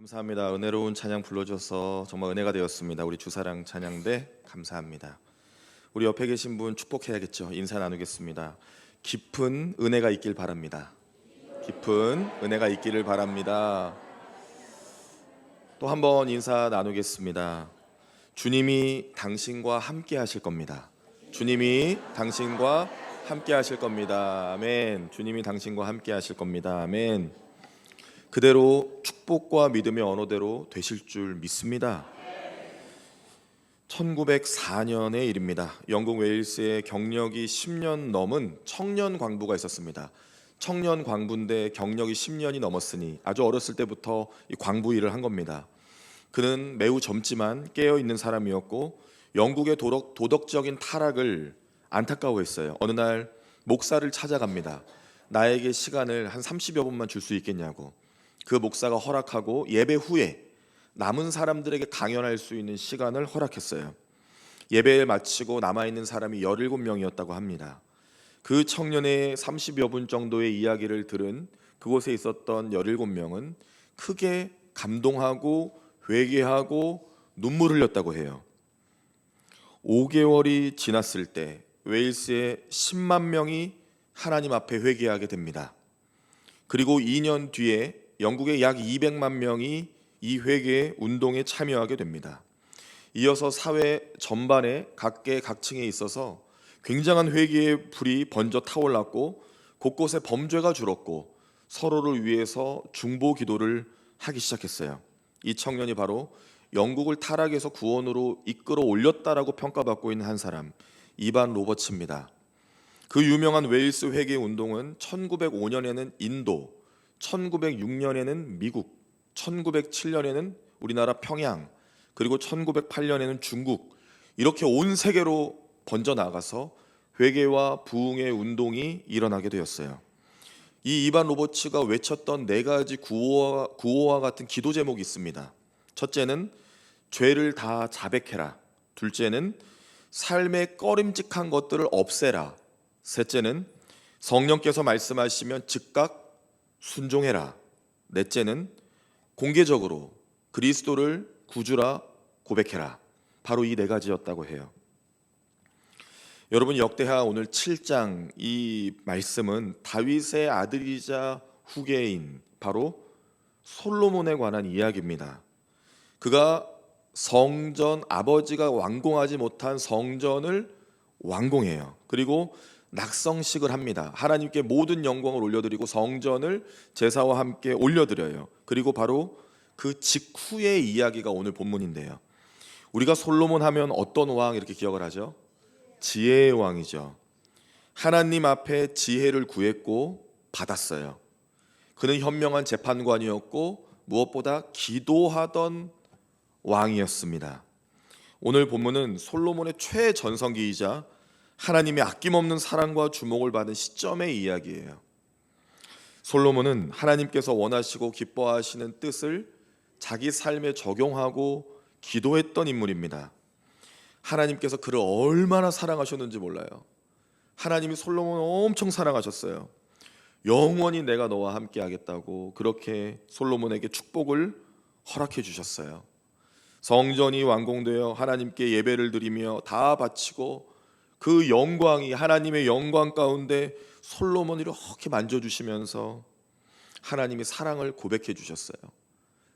감사합니다. 은혜로운 찬양 불러줘서 정말 은혜가 되었습니다. 우리 주사랑 찬양대 감사합니다. 우리 옆에 계신 분 축복해야겠죠. 인사 나누겠습니다. 깊은 은혜가 있길 바랍니다. 깊은 은혜가 있기를 바랍니다. 또 한 번 인사 나누겠습니다. 주님이 당신과 함께 하실 겁니다. 주님이 당신과 함께 하실 겁니다. 아멘. 주님이 당신과 함께 하실 겁니다. 아멘. 그대로 축복과 믿음의 언어대로 되실 줄 믿습니다. 1904년의 일입니다. 영국 웨일스에 경력이 10년 넘은 청년 광부가 있었습니다. 청년 광부인데 경력이 10년이 넘었으니 아주 어렸을 때부터 이 광부 일을 한 겁니다. 그는 매우 젊지만 깨어있는 사람이었고 영국의 도덕적인 타락을 안타까워했어요. 어느 날 목사를 찾아갑니다. 나에게 시간을 한 30여 분만 줄 수 있겠냐고. 그 목사가 허락하고 예배 후에 남은 사람들에게 강연할 수 있는 시간을 허락했어요. 예배를 마치고 남아있는 사람이 17명이었다고 합니다. 그 청년의 30여 분 정도의 이야기를 들은 그곳에 있었던 17명은 크게 감동하고 회개하고 눈물 흘렸다고 해요. 5개월이 지났을 때 웨일스의 10만 명이 하나님 앞에 회개하게 됩니다. 그리고 2년 뒤에 영국의 약 200만 명이 이 회개 운동에 참여하게 됩니다. 이어서 사회 전반에 각계각층에 있어서 굉장한 회개의 불이 번져 타올랐고 곳곳에 범죄가 줄었고 서로를 위해서 중보 기도를 하기 시작했어요. 이 청년이 바로 영국을 타락에서 구원으로 이끌어 올렸다라고 평가받고 있는 한 사람, 이반 로버츠입니다. 그 유명한 웨일스 회개 운동은 1905년에는 인도, 1906년에는 미국, 1907년에는 우리나라 평양, 그리고 1908년에는 중국, 이렇게 온 세계로 번져나가서 회개와 부흥의 운동이 일어나게 되었어요. 이 이반 로버츠가 외쳤던 4가지 구호와 같은 기도 제목이 있습니다. 첫째는 죄를 다 자백해라. 둘째는 삶의 꺼림직한 것들을 없애라. 셋째는 성령께서 말씀하시면 즉각 순종해라. 넷째는 공개적으로 그리스도를 구주라 고백해라. 바로 이 4가지였다고 해요. 여러분, 역대하 오늘 7장 이 말씀은 다윗의 아들이자 후계인 바로 솔로몬에 관한 이야기입니다. 그가 성전, 아버지가 완공하지 못한 성전을 완공해요. 그리고 낙성식을 합니다. 하나님께 모든 영광을 올려드리고 성전을 제사와 함께 올려드려요. 그리고 바로 그 직후의 이야기가 오늘 본문인데요. 우리가 솔로몬 하면 어떤 왕 이렇게 기억을 하죠? 지혜의 왕이죠. 하나님 앞에 지혜를 구했고 받았어요. 그는 현명한 재판관이었고 무엇보다 기도하던 왕이었습니다. 오늘 본문은 솔로몬의 최전성기이자 하나님의 아낌없는 사랑과 주목을 받은 시점의 이야기예요. 솔로몬은 하나님께서 원하시고 기뻐하시는 뜻을 자기 삶에 적용하고 기도했던 인물입니다. 하나님께서 그를 얼마나 사랑하셨는지 몰라요. 하나님이 솔로몬을 엄청 사랑하셨어요. 영원히 내가 너와 함께 하겠다고 그렇게 솔로몬에게 축복을 허락해 주셨어요. 성전이 완공되어 하나님께 예배를 드리며 다 바치고 그 영광이 하나님의 영광 가운데 솔로몬을 이렇게 만져주시면서 하나님이 사랑을 고백해 주셨어요.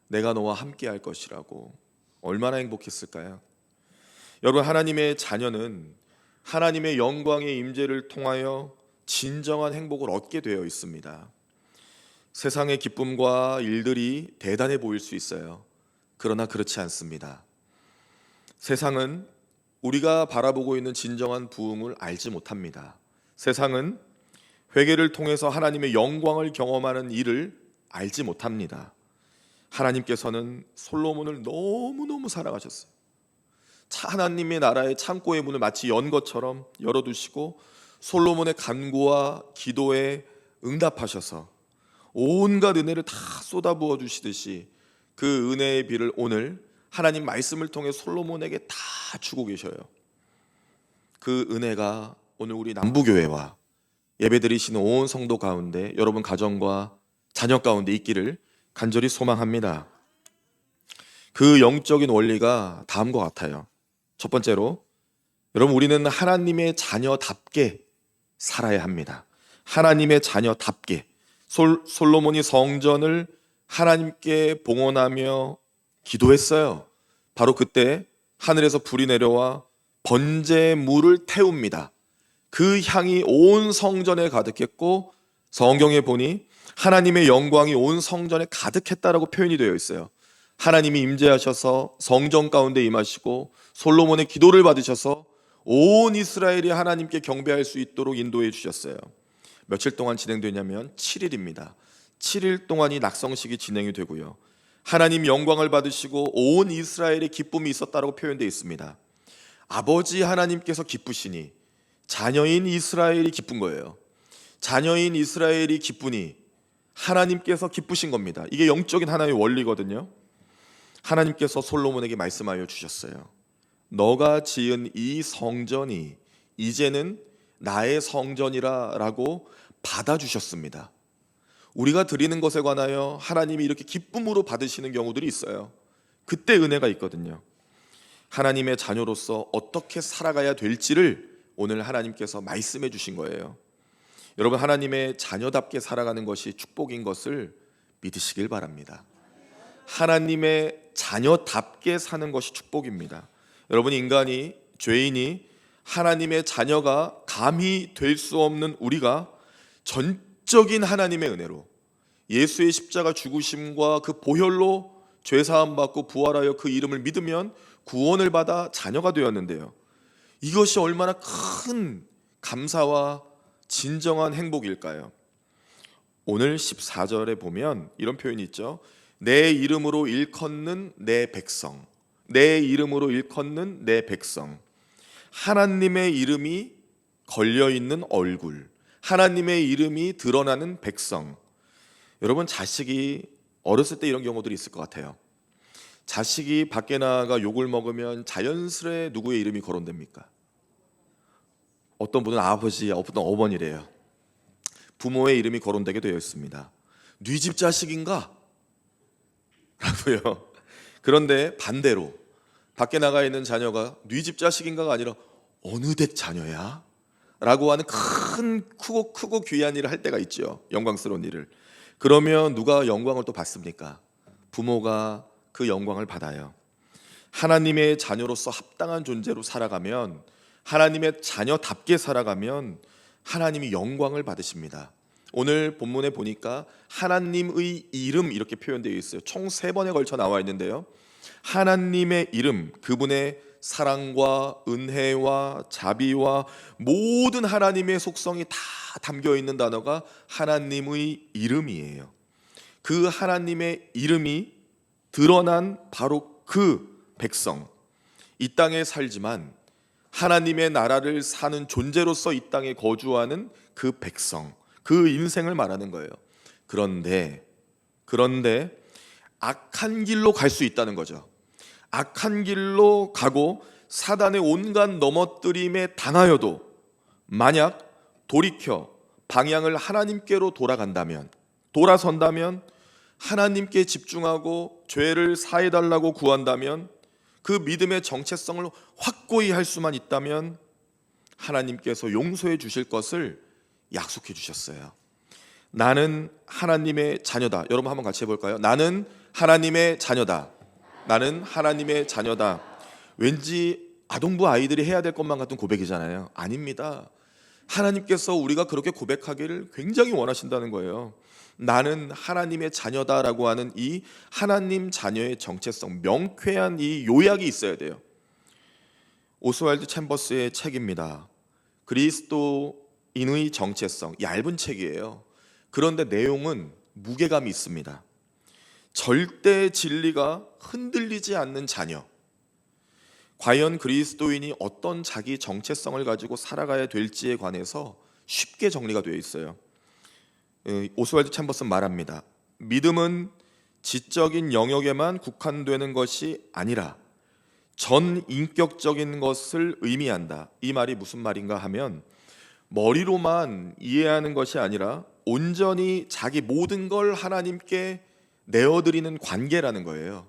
내가 너와 함께 할 것이라고. 얼마나 행복했을까요? 여러분, 하나님의 자녀는 하나님의 영광의 임재를 통하여 진정한 행복을 얻게 되어 있습니다. 세상의 기쁨과 일들이 대단해 보일 수 있어요. 그러나 그렇지 않습니다. 세상은 우리가 바라보고 있는 진정한 부흥을 알지 못합니다. 세상은 회개를 통해서 하나님의 영광을 경험하는 일을 알지 못합니다. 하나님께서는 솔로몬을 너무너무 사랑하셨어요. 하나님의 나라의 창고의 문을 마치 연 것처럼 열어두시고 솔로몬의 간구와 기도에 응답하셔서 온갖 은혜를 다 쏟아부어 주시듯이 그 은혜의 비를 오늘 하나님 말씀을 통해 솔로몬에게 다 주고 계셔요. 그 은혜가 오늘 우리 남부교회와 예배드리시는 온 성도 가운데 여러분 가정과 자녀 가운데 있기를 간절히 소망합니다. 그 영적인 원리가 다음과 같아요. 첫 번째로, 여러분, 우리는 하나님의 자녀답게 살아야 합니다. 하나님의 자녀답게. 솔로몬이 성전을 하나님께 봉헌하며 기도했어요. 바로 그때 하늘에서 불이 내려와 번제물을 태웁니다. 그 향이 온 성전에 가득했고, 성경에 보니 하나님의 영광이 온 성전에 가득했다라고 표현이 되어 있어요. 하나님이 임재하셔서 성전 가운데 임하시고 솔로몬의 기도를 받으셔서 온 이스라엘이 하나님께 경배할 수 있도록 인도해 주셨어요. 며칠 동안 진행되냐면 7일입니다. 7일 동안 이 낙성식이 진행이 되고요. 하나님 영광을 받으시고 온 이스라엘의 기쁨이 있었다라고 표현되어 있습니다. 아버지 하나님께서 기쁘시니 자녀인 이스라엘이 기쁜 거예요. 자녀인 이스라엘이 기쁘니 하나님께서 기쁘신 겁니다. 이게 영적인 하나의 원리거든요. 하나님께서 솔로몬에게 말씀하여 주셨어요. 너가 지은 이 성전이 이제는 나의 성전이라 라고 받아주셨습니다. 우리가 드리는 것에 관하여 하나님이 이렇게 기쁨으로 받으시는 경우들이 있어요. 그때 은혜가 있거든요. 하나님의 자녀로서 어떻게 살아가야 될지를 오늘 하나님께서 말씀해 주신 거예요. 여러분, 하나님의 자녀답게 살아가는 것이 축복인 것을 믿으시길 바랍니다. 하나님의 자녀답게 사는 것이 축복입니다. 여러분, 인간이, 죄인이 하나님의 자녀가 감히 될 수 없는 우리가 전적인 하나님의 은혜로 예수의 십자가 죽으심과 그 보혈로 죄사함 받고 부활하여 그 이름을 믿으면 구원을 받아 자녀가 되었는데요. 이것이 얼마나 큰 감사와 진정한 행복일까요? 오늘 14절에 보면 이런 표현이 있죠. 내 이름으로 일컫는 내 백성, 내 이름으로 일컫는 내 백성. 하나님의 이름이 걸려있는 얼굴, 하나님의 이름이 드러나는 백성. 여러분, 자식이 어렸을 때 이런 경우들이 있을 것 같아요. 자식이 밖에 나가 욕을 먹으면 자연스레 누구의 이름이 거론됩니까? 어떤 분은 아버지, 어떤 어머니래요. 부모의 이름이 거론되게 되어 있습니다. 네 집 자식인가? 라고요. 그런데 반대로 밖에 나가 있는 자녀가 네 집 자식인가가 아니라 어느 댁 자녀야? 라고 하는 크고 귀한 일을 할 때가 있죠. 영광스러운 일을. 그러면 누가 영광을 또 받습니까? 부모가 그 영광을 받아요. 하나님의 자녀로서 합당한 존재로 살아가면, 하나님의 자녀답게 살아가면 하나님이 영광을 받으십니다. 오늘 본문에 보니까 하나님의 이름 이렇게 표현되어 있어요. 총 3번에 걸쳐 나와 있는데요. 하나님의 이름, 그분의 사랑과 은혜와 자비와 모든 하나님의 속성이 다 담겨 있는 단어가 하나님의 이름이에요. 그 하나님의 이름이 드러난 바로 그 백성, 이 땅에 살지만 하나님의 나라를 사는 존재로서 이 땅에 거주하는 그 백성, 그 인생을 말하는 거예요. 그런데 악한 길로 갈 수 있다는 거죠. 악한 길로 가고 사단의 온갖 넘어뜨림에 당하여도 만약 돌이켜 방향을 하나님께로 돌아선다면, 하나님께 집중하고 죄를 사해달라고 구한다면, 그 믿음의 정체성을 확고히 할 수만 있다면 하나님께서 용서해 주실 것을 약속해 주셨어요. 나는 하나님의 자녀다. 여러분 한번 같이 해볼까요? 나는 하나님의 자녀다. 나는 하나님의 자녀다. 왠지 아동부 아이들이 해야 될 것만 같은 고백이잖아요. 아닙니다. 하나님께서 우리가 그렇게 고백하기를 굉장히 원하신다는 거예요. 나는 하나님의 자녀다라고 하는 이 하나님 자녀의 정체성, 명쾌한 이 요약이 있어야 돼요. 오스왈드 챔버스의 책입니다. 그리스도인의 정체성, 얇은 책이에요. 그런데 내용은 무게감이 있습니다. 절대 진리가 흔들리지 않는 자녀. 과연 그리스도인이 어떤 자기 정체성을 가지고 살아가야 될지에 관해서 쉽게 정리가 되어 있어요. 오스왈드 챔버스는 말합니다. 믿음은 지적인 영역에만 국한되는 것이 아니라 전 인격적인 것을 의미한다. 이 말이 무슨 말인가 하면, 머리로만 이해하는 것이 아니라 온전히 자기 모든 걸 하나님께 내어드리는 관계라는 거예요.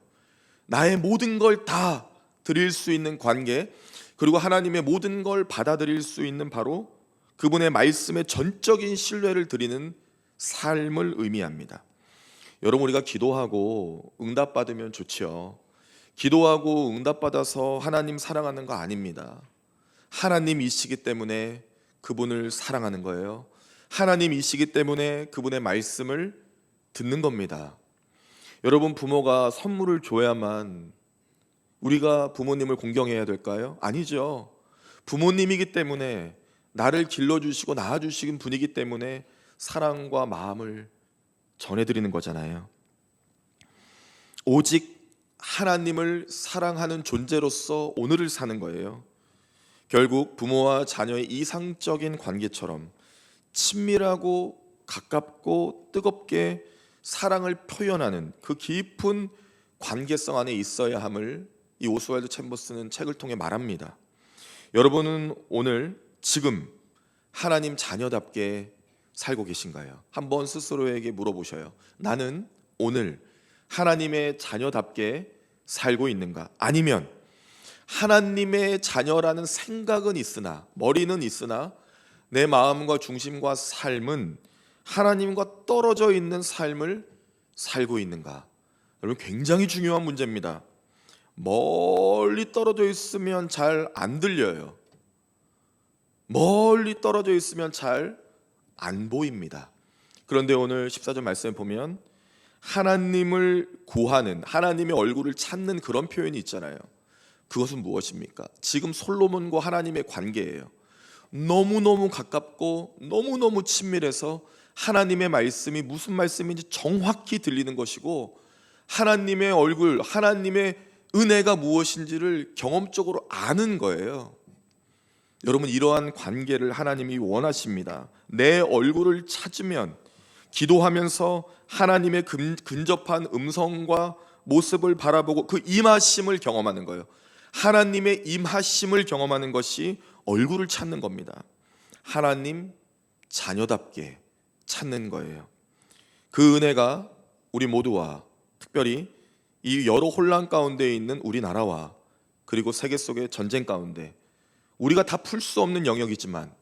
나의 모든 걸 다 드릴 수 있는 관계, 그리고 하나님의 모든 걸 받아들일 수 있는 바로 그분의 말씀에 전적인 신뢰를 드리는 삶을 의미합니다. 여러분, 우리가 기도하고 응답받으면 좋지요. 기도하고 응답받아서 하나님 사랑하는 거 아닙니다. 하나님이시기 때문에 그분을 사랑하는 거예요. 하나님이시기 때문에 그분의 말씀을 듣는 겁니다. 여러분, 부모가 선물을 줘야만 우리가 부모님을 공경해야 될까요? 아니죠. 부모님이기 때문에, 나를 길러주시고 낳아주신 분이기 때문에 사랑과 마음을 전해드리는 거잖아요. 오직 하나님을 사랑하는 존재로서 오늘을 사는 거예요. 결국 부모와 자녀의 이상적인 관계처럼 친밀하고 가깝고 뜨겁게 사랑을 표현하는 그 깊은 관계성 안에 있어야 함을 이 오스왈드 챔버스는 책을 통해 말합니다. 여러분은 오늘 지금 하나님 자녀답게 살고 계신가요? 한번 스스로에게 물어보셔요. 나는 오늘 하나님의 자녀답게 살고 있는가? 아니면 하나님의 자녀라는 생각은 있으나, 머리는 있으나 내 마음과 중심과 삶은 하나님과 떨어져 있는 삶을 살고 있는가? 여러분, 굉장히 중요한 문제입니다. 멀리 떨어져 있으면 잘 안 들려요. 멀리 떨어져 있으면 잘 안 보입니다. 그런데 오늘 14절 말씀에 보면 하나님을 구하는, 하나님의 얼굴을 찾는 그런 표현이 있잖아요. 그것은 무엇입니까? 지금 솔로몬과 하나님의 관계예요. 너무너무 가깝고 너무너무 친밀해서 하나님의 말씀이 무슨 말씀인지 정확히 들리는 것이고, 하나님의 얼굴, 하나님의 은혜가 무엇인지를 경험적으로 아는 거예요. 여러분, 이러한 관계를 하나님이 원하십니다. 내 얼굴을 찾으면, 기도하면서 하나님의 근접한 음성과 모습을 바라보고 그 임하심을 경험하는 거예요. 하나님의 임하심을 경험하는 것이 얼굴을 찾는 겁니다. 하나님 자녀답게 찾는 거예요. 그 은혜가 우리 모두와, 특별히 이 여러 혼란 가운데 있는 우리나라와, 그리고 세계 속의 전쟁 가운데 우리가 다 풀 수 없는 영역이지만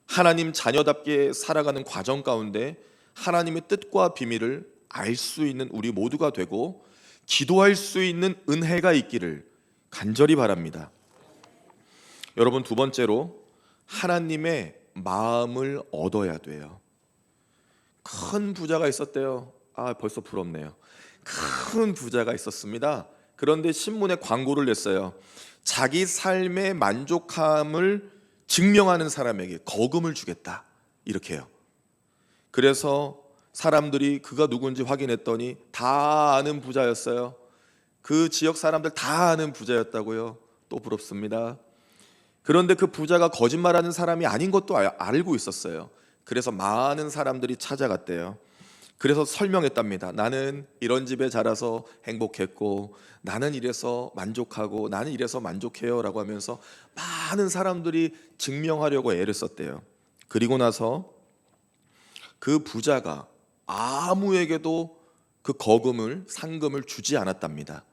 하나님 자녀답게 살아가는 과정 가운데 하나님의 뜻과 비밀을 알 수 있는 우리 모두가 되고 기도할 수 있는 은혜가 있기를 간절히 바랍니다. 여러분, 두 번째로 하나님의 마음을 얻어야 돼요. 큰 부자가 있었대요. 벌써 부럽네요. 큰 부자가 있었습니다. 그런데 신문에 광고를 냈어요. 자기 삶의 만족함을 증명하는 사람에게 거금을 주겠다, 이렇게요. 그래서 사람들이 그가 누군지 확인했더니 다 아는 부자였어요. 그 지역 사람들 다 아는 부자였다고요. 또 부럽습니다. 그런데 그 부자가 거짓말하는 사람이 아닌 것도 알고 있었어요. 그래서 많은 사람들이 찾아갔대요. 그래서 설명했답니다. 나는 이런 집에 자라서 행복했고, 나는 이래서 만족하고, 나는 이래서 만족해요 라고 하면서 많은 사람들이 증명하려고 애를 썼대요. 그리고 나서 그 부자가 아무에게도 그 거금을, 상금을 주지 않았답니다.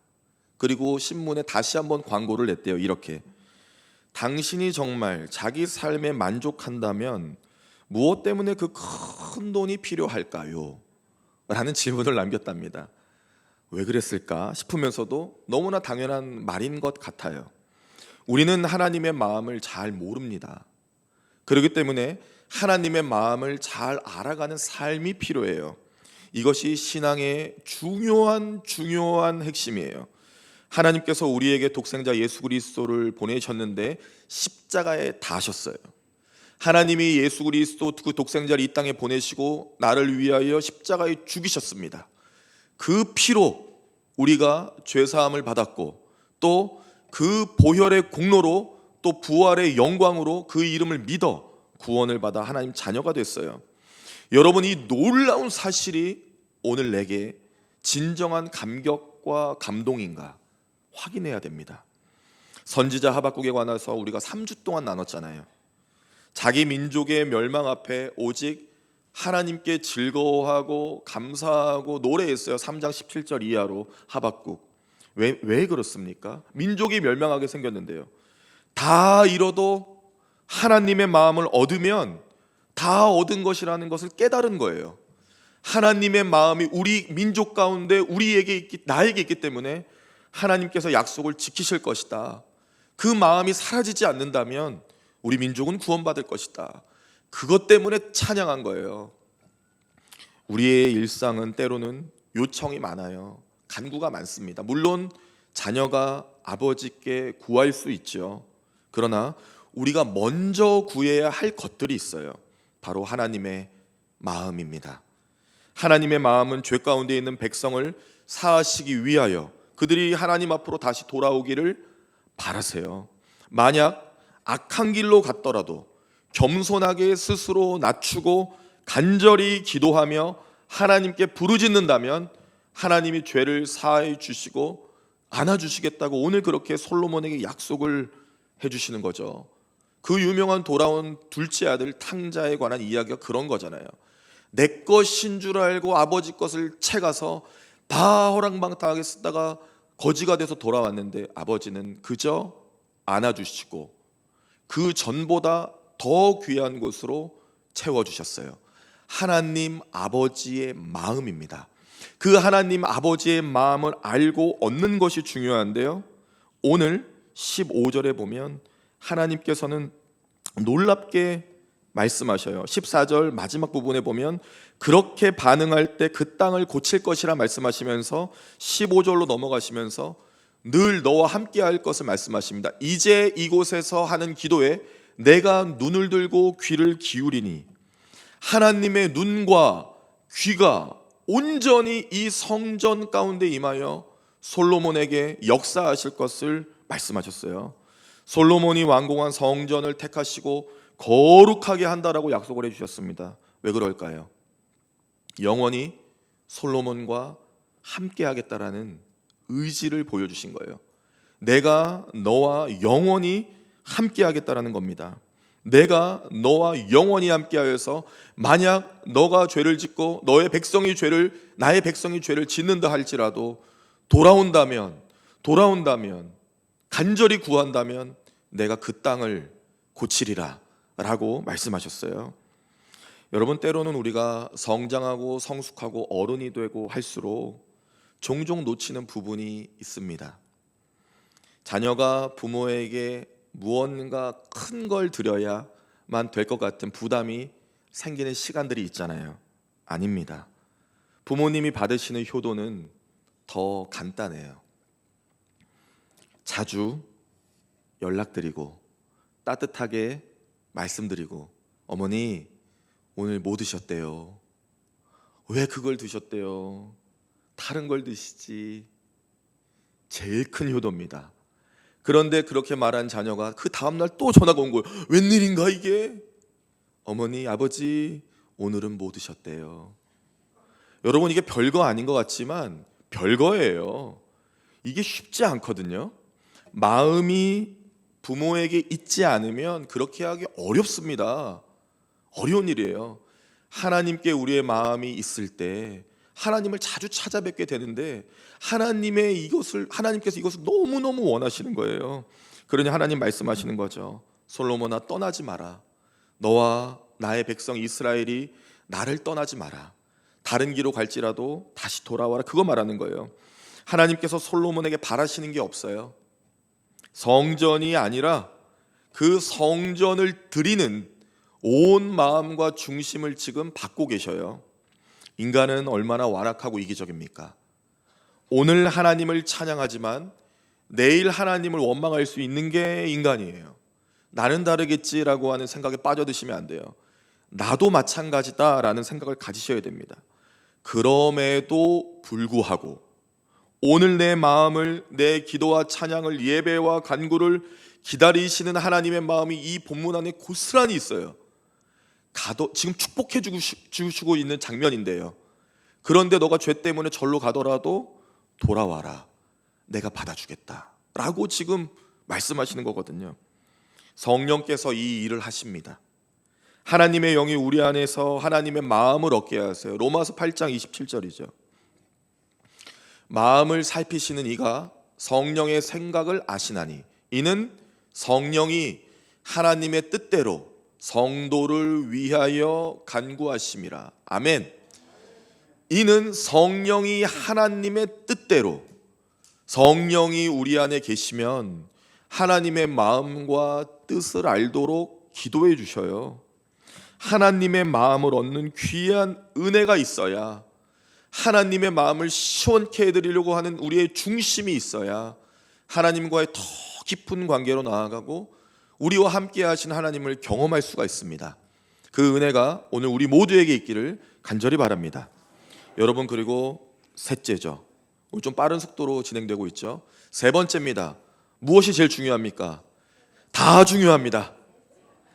그리고 신문에 다시 한번 광고를 냈대요. 이렇게: 당신이 정말 자기 삶에 만족한다면 무엇 때문에 그 큰 돈이 필요할까요? 라는 질문을 남겼답니다. 왜 그랬을까 싶으면서도 너무나 당연한 말인 것 같아요. 우리는 하나님의 마음을 잘 모릅니다. 그렇기 때문에 하나님의 마음을 잘 알아가는 삶이 필요해요. 이것이 신앙의 중요한 핵심이에요. 하나님께서 우리에게 독생자 예수 그리스도를 보내셨는데 십자가에 다셨어요. 하나님이 예수 그리스도 그 독생자를 이 땅에 보내시고 나를 위하여 십자가에 죽이셨습니다. 그 피로 우리가 죄사함을 받았고, 또 그 보혈의 공로로, 또 부활의 영광으로 그 이름을 믿어 구원을 받아 하나님 자녀가 됐어요. 여러분, 이 놀라운 사실이 오늘 내게 진정한 감격과 감동인가 확인해야 됩니다. 선지자 하박국에 관해서 우리가 3주 동안 나눴잖아요. 자기 민족의 멸망 앞에 오직 하나님께 즐거워하고 감사하고 노래했어요. 3장 17절 이하로 하박국. 왜 그렇습니까? 민족이 멸망하게 생겼는데요. 다 잃어도 하나님의 마음을 얻으면 다 얻은 것이라는 것을 깨달은 거예요. 하나님의 마음이 우리 민족 가운데 나에게 있기 때문에 하나님께서 약속을 지키실 것이다. 그 마음이 사라지지 않는다면 우리 민족은 구원받을 것이다. 그것 때문에 찬양한 거예요. 우리의 일상은 때로는 요청이 많아요. 간구가 많습니다. 물론 자녀가 아버지께 구할 수 있죠. 그러나 우리가 먼저 구해야 할 것들이 있어요. 바로 하나님의 마음입니다. 하나님의 마음은 죄 가운데 있는 백성을 사하시기 위하여 그들이 하나님 앞으로 다시 돌아오기를 바라세요. 만약 악한 길로 갔더라도 겸손하게 스스로 낮추고 간절히 기도하며 하나님께 부르짖는다면 하나님이 죄를 사해 주시고 안아주시겠다고 오늘 그렇게 솔로몬에게 약속을 해주시는 거죠. 그 유명한 돌아온 둘째 아들 탕자에 관한 이야기가 그런 거잖아요. 내 것인 줄 알고 아버지 것을 채가서 다 허랑방탕하게 쓰다가 거지가 돼서 돌아왔는데 아버지는 그저 안아주시고 그 전보다 더 귀한 곳으로 채워주셨어요. 하나님 아버지의 마음입니다. 그 하나님 아버지의 마음을 알고 얻는 것이 중요한데요, 오늘 15절에 보면 하나님께서는 놀랍게 말씀하셔요. 14절 마지막 부분에 보면 그렇게 반응할 때 그 땅을 고칠 것이라 말씀하시면서 15절로 넘어가시면서 늘 너와 함께 할 것을 말씀하십니다. 이제 이곳에서 하는 기도에 내가 눈을 들고 귀를 기울이니, 하나님의 눈과 귀가 온전히 이 성전 가운데 임하여 솔로몬에게 역사하실 것을 말씀하셨어요. 솔로몬이 완공한 성전을 택하시고 거룩하게 한다라고 약속을 해주셨습니다. 왜 그럴까요? 영원히 솔로몬과 함께 하겠다라는 의지를 보여주신 거예요. 내가 너와 영원히 함께 하겠다라는 겁니다. 내가 너와 영원히 함께하여서 만약 너가 죄를 짓고 나의 백성이 죄를 짓는다 할지라도 돌아온다면 간절히 구한다면 내가 그 땅을 고치리라 라고 말씀하셨어요. 여러분, 때로는 우리가 성장하고 성숙하고 어른이 되고 할수록 종종 놓치는 부분이 있습니다. 자녀가 부모에게 무언가 큰 걸 드려야만 될 것 같은 부담이 생기는 시간들이 있잖아요. 아닙니다. 부모님이 받으시는 효도는 더 간단해요. 자주 연락드리고 따뜻하게 말씀드리고, 어머니 오늘 뭐 드셨대요? 왜 그걸 드셨대요? 다른 걸 드시지. 제일 큰 효도입니다. 그런데 그렇게 말한 자녀가 그 다음날 또 전화가 온 거예요. 웬일인가 이게? 어머니, 아버지 오늘은 뭐 드셨대요? 여러분, 이게 별거 아닌 것 같지만 별거예요. 이게 쉽지 않거든요. 마음이 부모에게 있지 않으면 그렇게 하기 어렵습니다. 어려운 일이에요. 하나님께 우리의 마음이 있을 때 하나님을 자주 찾아뵙게 되는데 하나님께서 이것을 너무너무 원하시는 거예요. 그러니 하나님 말씀하시는 거죠. 솔로몬아, 떠나지 마라. 너와 나의 백성 이스라엘이 나를 떠나지 마라. 다른 길로 갈지라도 다시 돌아와라. 그거 말하는 거예요. 하나님께서 솔로몬에게 바라시는 게 없어요. 성전이 아니라 그 성전을 드리는 온 마음과 중심을 지금 받고 계셔요. 인간은 얼마나 완악하고 이기적입니까? 오늘 하나님을 찬양하지만 내일 하나님을 원망할 수 있는 게 인간이에요. 나는 다르겠지라고 하는 생각에 빠져드시면 안 돼요. 나도 마찬가지다라는 생각을 가지셔야 됩니다. 그럼에도 불구하고 오늘 내 마음을, 내 기도와 찬양을, 예배와 간구를 기다리시는 하나님의 마음이 이 본문 안에 고스란히 있어요. 지금 축복해 주시고 있는 장면인데요. 그런데 너가 죄 때문에 절로 가더라도 돌아와라. 내가 받아주겠다 라고 지금 말씀하시는 거거든요. 성령께서 이 일을 하십니다. 하나님의 영이 우리 안에서 하나님의 마음을 얻게 하세요. 로마서 8장 27절이죠. 마음을 살피시는 이가 성령의 생각을 아시나니 이는 성령이 하나님의 뜻대로 성도를 위하여 간구하심이라. 아멘. 이는 성령이 하나님의 뜻대로, 성령이 우리 안에 계시면 하나님의 마음과 뜻을 알도록 기도해 주셔요. 하나님의 마음을 얻는 귀한 은혜가 있어야, 하나님의 마음을 시원케 해드리려고 하는 우리의 중심이 있어야 하나님과의 더 깊은 관계로 나아가고 우리와 함께 하신 하나님을 경험할 수가 있습니다. 그 은혜가 오늘 우리 모두에게 있기를 간절히 바랍니다. 여러분, 그리고 셋째죠. 오늘 좀 빠른 속도로 진행되고 있죠. 세 번째입니다. 무엇이 제일 중요합니까? 다 중요합니다.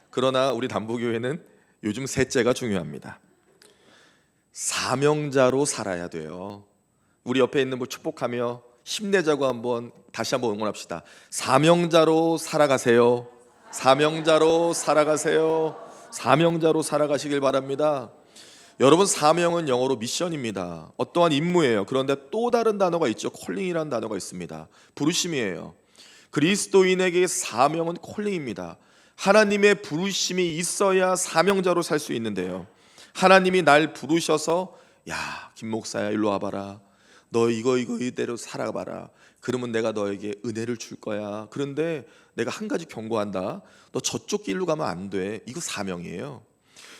그러나 우리 담보교회는 요즘 셋째가 중요합니다. 사명자로 살아야 돼요. 우리 옆에 있는 분 축복하며 힘내자고 다시 한번 응원합시다. 사명자로 살아가세요. 사명자로 살아가세요. 사명자로 살아가시길 바랍니다. 여러분, 사명은 영어로 미션입니다. 어떠한 임무예요. 그런데 또 다른 단어가 있죠. 콜링이라는 단어가 있습니다. 부르심이에요. 그리스도인에게 사명은 콜링입니다. 하나님의 부르심이 있어야 사명자로 살 수 있는데요. 하나님이 날 부르셔서, 야, 김 목사야, 일로 와봐라. 너 이거 이대로 살아봐라. 그러면 내가 너에게 은혜를 줄 거야. 그런데 내가 한 가지 경고한다. 너 저쪽 길로 가면 안 돼. 이거 사명이에요.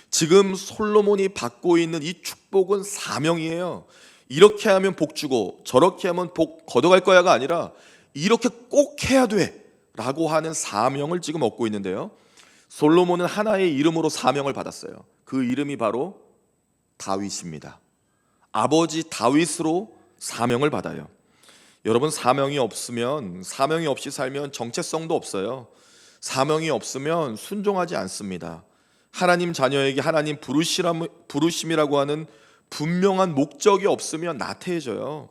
지금 솔로몬이 받고 있는 이 축복은 사명이에요. 이렇게 하면 복 주고 저렇게 하면 복 걷어갈 거야가 아니라 이렇게 꼭 해야 돼 라고 하는 사명을 지금 얻고 있는데요. 솔로몬은 하나의 이름으로 사명을 받았어요. 그 이름이 바로 다윗입니다. 아버지 다윗으로 사명을 받아요. 여러분, 사명이 없이 살면 정체성도 없어요. 사명이 없으면 순종하지 않습니다. 하나님 자녀에게 하나님 부르심이라고 하는 분명한 목적이 없으면 나태해져요.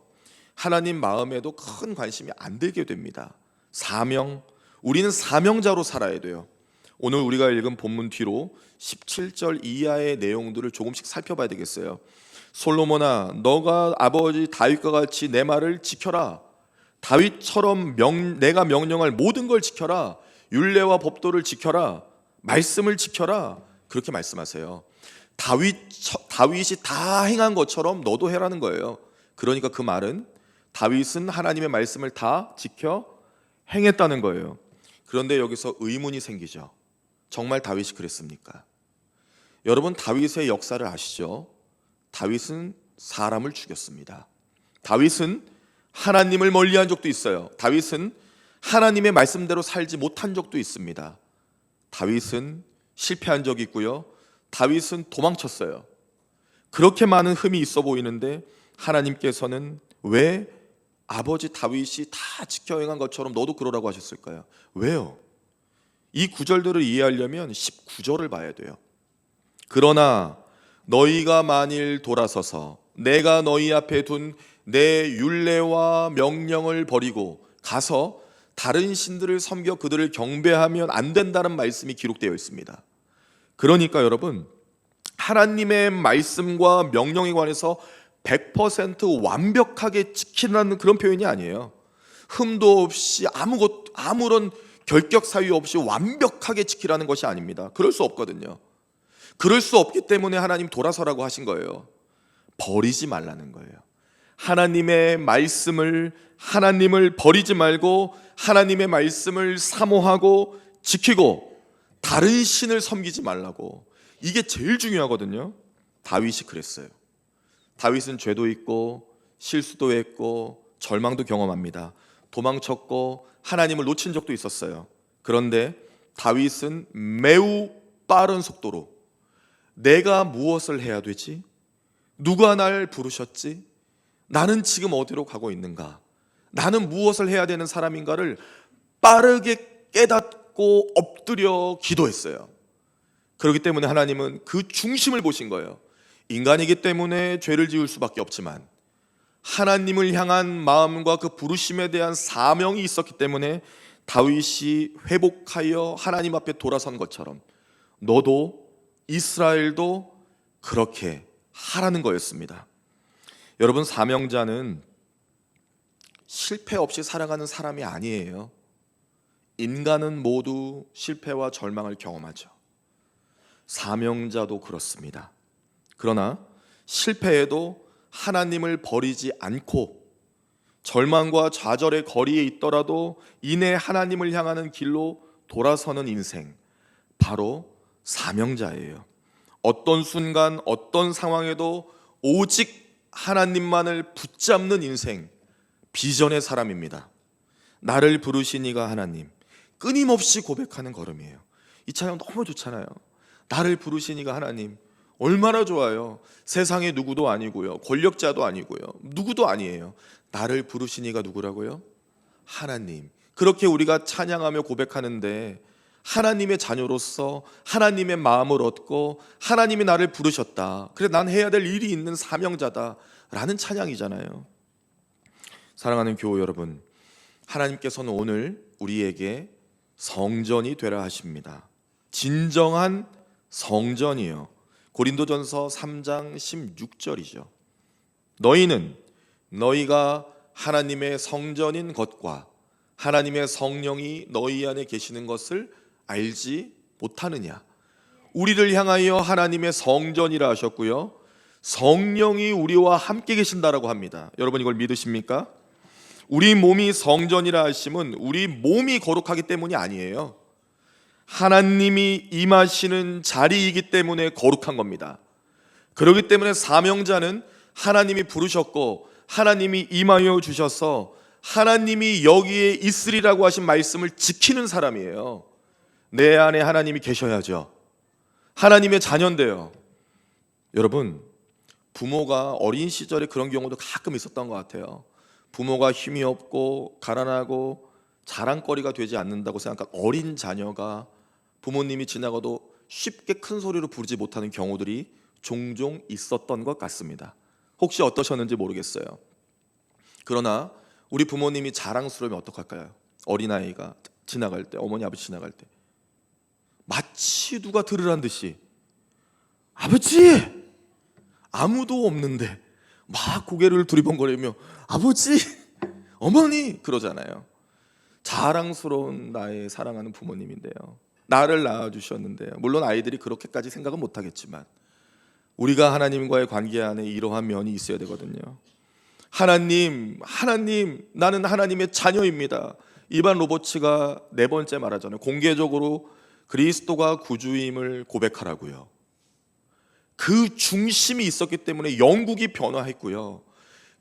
하나님 마음에도 큰 관심이 안 들게 됩니다. 사명, 우리는 사명자로 살아야 돼요. 오늘 우리가 읽은 본문 뒤로 17절 이하의 내용들을 조금씩 살펴봐야 되겠어요. 솔로몬아, 너가 아버지 다윗과 같이 내 말을 지켜라. 다윗처럼 내가 명령할 모든 걸 지켜라. 율례와 법도를 지켜라. 말씀을 지켜라. 그렇게 말씀하세요. 다윗이 다 행한 것처럼 너도 해라는 거예요. 그러니까 그 말은 다윗은 하나님의 말씀을 다 지켜 행했다는 거예요. 그런데 여기서 의문이 생기죠. 정말 다윗이 그랬습니까? 여러분, 다윗의 역사를 아시죠? 다윗은 사람을 죽였습니다. 다윗은 하나님을 멀리한 적도 있어요. 다윗은 하나님의 말씀대로 살지 못한 적도 있습니다. 다윗은 실패한 적이 있고요. 다윗은 도망쳤어요. 그렇게 많은 흠이 있어 보이는데 하나님께서는 왜 아버지 다윗이 다 지켜 행한 것처럼 너도 그러라고 하셨을까요? 왜요? 이 구절들을 이해하려면 19절을 봐야 돼요. 그러나 너희가 만일 돌아서서 내가 너희 앞에 둔 내 율례와 명령을 버리고 가서 다른 신들을 섬겨 그들을 경배하면 안 된다는 말씀이 기록되어 있습니다. 그러니까 여러분, 하나님의 말씀과 명령에 관해서 100% 완벽하게 지키라는 그런 표현이 아니에요. 흠도 없이 아무런 결격 사유 없이 완벽하게 지키라는 것이 아닙니다. 그럴 수 없거든요. 그럴 수 없기 때문에 하나님 돌아서라고 하신 거예요. 버리지 말라는 거예요. 하나님의 말씀을, 하나님을 버리지 말고 하나님의 말씀을 사모하고 지키고 다른 신을 섬기지 말라고. 이게 제일 중요하거든요. 다윗이 그랬어요. 다윗은 죄도 있고 실수도 했고 절망도 경험합니다. 도망쳤고 하나님을 놓친 적도 있었어요. 그런데 다윗은 매우 빠른 속도로 내가 무엇을 해야 되지? 누가 날 부르셨지? 나는 지금 어디로 가고 있는가? 나는 무엇을 해야 되는 사람인가를 빠르게 깨닫고 엎드려 기도했어요. 그렇기 때문에 하나님은 그 중심을 보신 거예요. 인간이기 때문에 죄를 지을 수밖에 없지만 하나님을 향한 마음과 그 부르심에 대한 사명이 있었기 때문에 다윗이 회복하여 하나님 앞에 돌아선 것처럼 너도 이스라엘도 그렇게 하라는 거였습니다. 여러분, 사명자는 실패 없이 살아가는 사람이 아니에요. 인간은 모두 실패와 절망을 경험하죠. 사명자도 그렇습니다. 그러나 실패에도 하나님을 버리지 않고 절망과 좌절의 거리에 있더라도 이내 하나님을 향하는 길로 돌아서는 인생, 바로 사명자예요. 어떤 순간 어떤 상황에도 오직 하나님만을 붙잡는 인생, 비전의 사람입니다. 나를 부르신 이가 하나님, 끊임없이 고백하는 걸음이에요. 이 찬양 너무 좋잖아요. 나를 부르신 이가 하나님, 얼마나 좋아요. 세상의 누구도 아니고요, 권력자도 아니고요, 누구도 아니에요. 나를 부르신 이가 누구라고요? 하나님. 그렇게 우리가 찬양하며 고백하는데 하나님의 자녀로서 하나님의 마음을 얻고 하나님이 나를 부르셨다, 그래 난 해야 될 일이 있는 사명자다 라는 찬양이잖아요. 사랑하는 교우 여러분, 하나님께서는 오늘 우리에게 성전이 되라 하십니다. 진정한 성전이요. 고린도전서 3장 16절이죠. 너희는 너희가 하나님의 성전인 것과 하나님의 성령이 너희 안에 계시는 것을 알지 못하느냐. 우리를 향하여 하나님의 성전이라 하셨고요, 성령이 우리와 함께 계신다라고 합니다. 여러분 이걸 믿으십니까? 우리 몸이 성전이라 하심은 우리 몸이 거룩하기 때문이 아니에요. 하나님이 임하시는 자리이기 때문에 거룩한 겁니다. 그렇기 때문에 사명자는 하나님이 부르셨고 하나님이 임하여 주셔서 하나님이 여기에 있으리라고 하신 말씀을 지키는 사람이에요. 내 안에 하나님이 계셔야죠. 하나님의 자녀인데요. 여러분, 부모가 어린 시절에 그런 경우도 가끔 있었던 것 같아요. 부모가 힘이 없고 가난하고 자랑거리가 되지 않는다고 생각한 어린 자녀가 부모님이 지나가도 쉽게 큰 소리로 부르지 못하는 경우들이 종종 있었던 것 같습니다. 혹시 어떠셨는지 모르겠어요. 그러나 우리 부모님이 자랑스러우면 어떡할까요? 어린아이가 지나갈 때, 어머니 아버지 지나갈 때 마치 누가 들으란 듯이 아버지! 아무도 없는데 막 고개를 두리번거리며 아버지! 어머니! 그러잖아요. 자랑스러운 나의 사랑하는 부모님인데요, 나를 낳아주셨는데요. 물론 아이들이 그렇게까지 생각은 못하겠지만 우리가 하나님과의 관계 안에 이러한 면이 있어야 되거든요. 하나님, 나는 하나님의 자녀입니다. 이반 로버츠가 4번째 말하잖아요. 공개적으로 그리스도가 구주임을 고백하라고요. 그 중심이 있었기 때문에 영국이 변화했고요,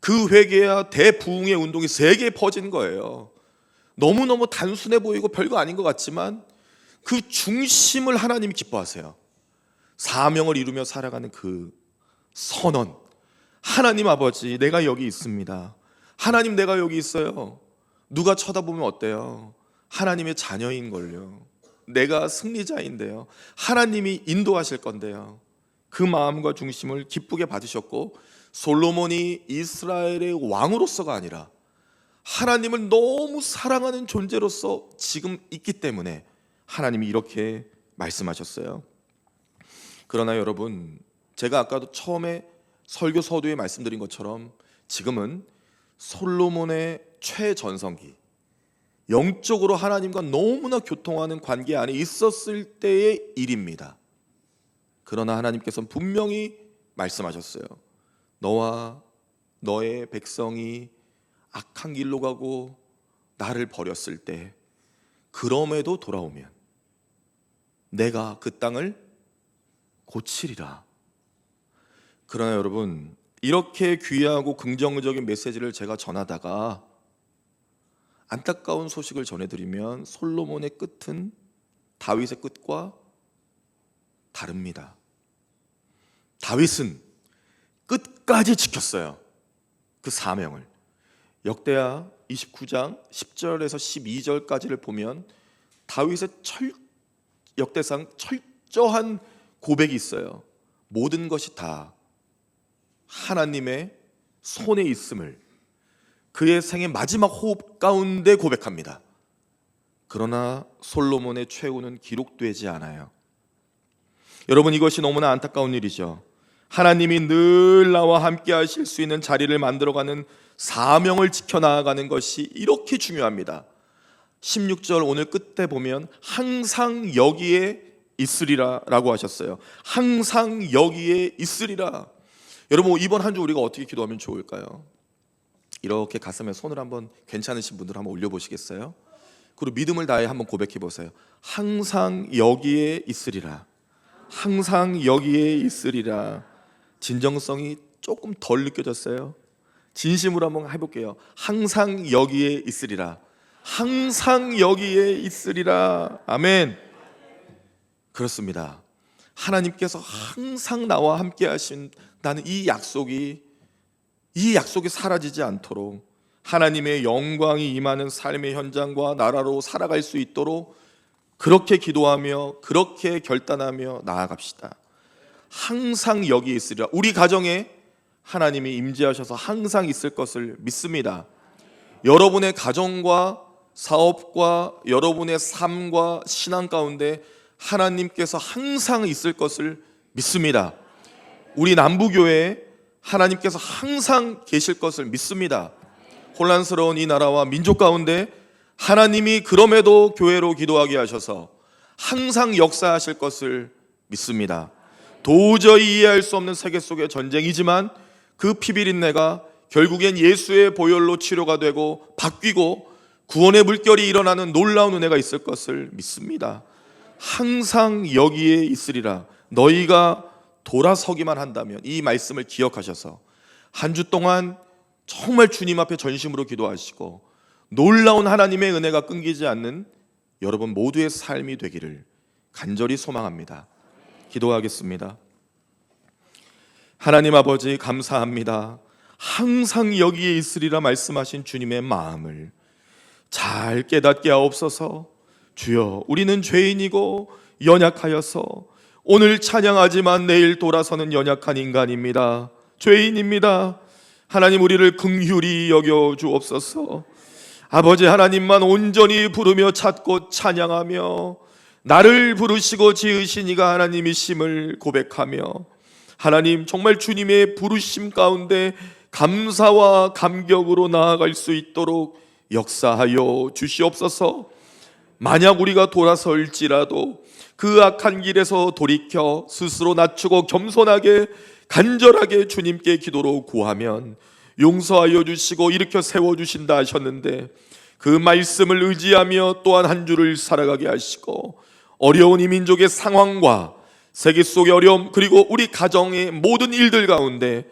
그 회개와 대부흥의 운동이 세계에 퍼진 거예요. 너무너무 단순해 보이고 별거 아닌 것 같지만 그 중심을 하나님이 기뻐하세요. 사명을 이루며 살아가는 그 선언, 하나님 아버지 내가 여기 있습니다. 하나님 내가 여기 있어요. 누가 쳐다보면 어때요? 하나님의 자녀인걸요. 내가 승리자인데요. 하나님이 인도하실 건데요. 그 마음과 중심을 기쁘게 받으셨고 솔로몬이 이스라엘의 왕으로서가 아니라 하나님을 너무 사랑하는 존재로서 지금 있기 때문에 하나님이 이렇게 말씀하셨어요. 그러나 여러분, 제가 아까도 처음에 설교 서두에 말씀드린 것처럼 지금은 솔로몬의 최전성기, 영적으로 하나님과 너무나 교통하는 관계 안에 있었을 때의 일입니다. 그러나 하나님께서는 분명히 말씀하셨어요. 너와 너의 백성이 악한 길로 가고 나를 버렸을 때 그럼에도 돌아오면 내가 그 땅을 고치리라. 그러나 여러분, 이렇게 귀하고 긍정적인 메시지를 제가 전하다가 안타까운 소식을 전해드리면 솔로몬의 끝은 다윗의 끝과 다릅니다. 다윗은 끝까지 지켰어요. 그 사명을. 역대하 29장 10절에서 12절까지를 보면 다윗의 역대상 철저한 고백이 있어요. 모든 것이 다 하나님의 손에 있음을 그의 생의 마지막 호흡 가운데 고백합니다. 그러나 솔로몬의 최후는 기록되지 않아요. 여러분, 이것이 너무나 안타까운 일이죠. 하나님이 늘 나와 함께 하실 수 있는 자리를 만들어가는 사명을 지켜나가는 것이 이렇게 중요합니다. 16절 오늘 끝에 보면 항상 여기에 있으리라 라고 하셨어요. 항상 여기에 있으리라. 여러분, 이번 한 주 우리가 어떻게 기도하면 좋을까요? 이렇게 가슴에 손을 한번, 괜찮으신 분들 한번 올려보시겠어요? 그리고 믿음을 다해 한번 고백해 보세요. 항상 여기에 있으리라. 항상 여기에 있으리라. 진정성이 조금 덜 느껴졌어요? 진심으로 한번 해볼게요. 항상 여기에 있으리라. 항상 여기에 있으리라. 아멘. 그렇습니다. 하나님께서 항상 나와 함께 하신다는 이 약속이 사라지지 않도록, 하나님의 영광이 임하는 삶의 현장과 나라로 살아갈 수 있도록 그렇게 기도하며 그렇게 결단하며 나아갑시다. 항상 여기에 있으리라. 우리 가정에 하나님이 임재하셔서 항상 있을 것을 믿습니다. 여러분의 가정과 사업과 여러분의 삶과 신앙 가운데 하나님께서 항상 있을 것을 믿습니다. 우리 남부교회에 하나님께서 항상 계실 것을 믿습니다. 혼란스러운 이 나라와 민족 가운데 하나님이 그럼에도 교회로 기도하게 하셔서 항상 역사하실 것을 믿습니다. 도저히 이해할 수 없는 세계 속의 전쟁이지만 그 피비린내가 결국엔 예수의 보혈로 치료가 되고 바뀌고 구원의 물결이 일어나는 놀라운 은혜가 있을 것을 믿습니다. 항상 여기에 있으리라. 너희가 돌아서기만 한다면, 이 말씀을 기억하셔서 한 주 동안 정말 주님 앞에 전심으로 기도하시고 놀라운 하나님의 은혜가 끊기지 않는 여러분 모두의 삶이 되기를 간절히 소망합니다. 기도하겠습니다. 하나님 아버지, 감사합니다. 항상 여기에 있으리라 말씀하신 주님의 마음을 잘 깨닫게 하옵소서. 주여, 우리는 죄인이고 연약하여서 오늘 찬양하지만 내일 돌아서는 연약한 인간입니다. 죄인입니다. 하나님, 우리를 긍휼히 여겨 주옵소서. 아버지 하나님만 온전히 부르며 찾고 찬양하며 나를 부르시고 지으신 이가 하나님이심을 고백하며 하나님, 정말 주님의 부르심 가운데 감사와 감격으로 나아갈 수 있도록 역사하여 주시옵소서. 만약 우리가 돌아설지라도 그 악한 길에서 돌이켜 스스로 낮추고 겸손하게 간절하게 주님께 기도로 구하면 용서하여 주시고 일으켜 세워주신다 하셨는데, 그 말씀을 의지하며 또한 한 주를 살아가게 하시고 어려운 이 민족의 상황과 세계 속의 어려움, 그리고 우리 가정의 모든 일들 가운데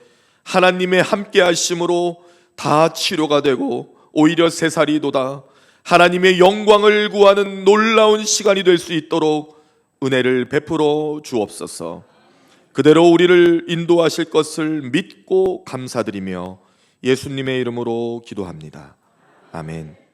하나님의 함께 하심으로 다 치료가 되고 오히려 새살이 돋아 하나님의 영광을 구하는 놀라운 시간이 될 수 있도록 은혜를 베풀어 주옵소서. 그대로 우리를 인도하실 것을 믿고 감사드리며 예수님의 이름으로 기도합니다. 아멘.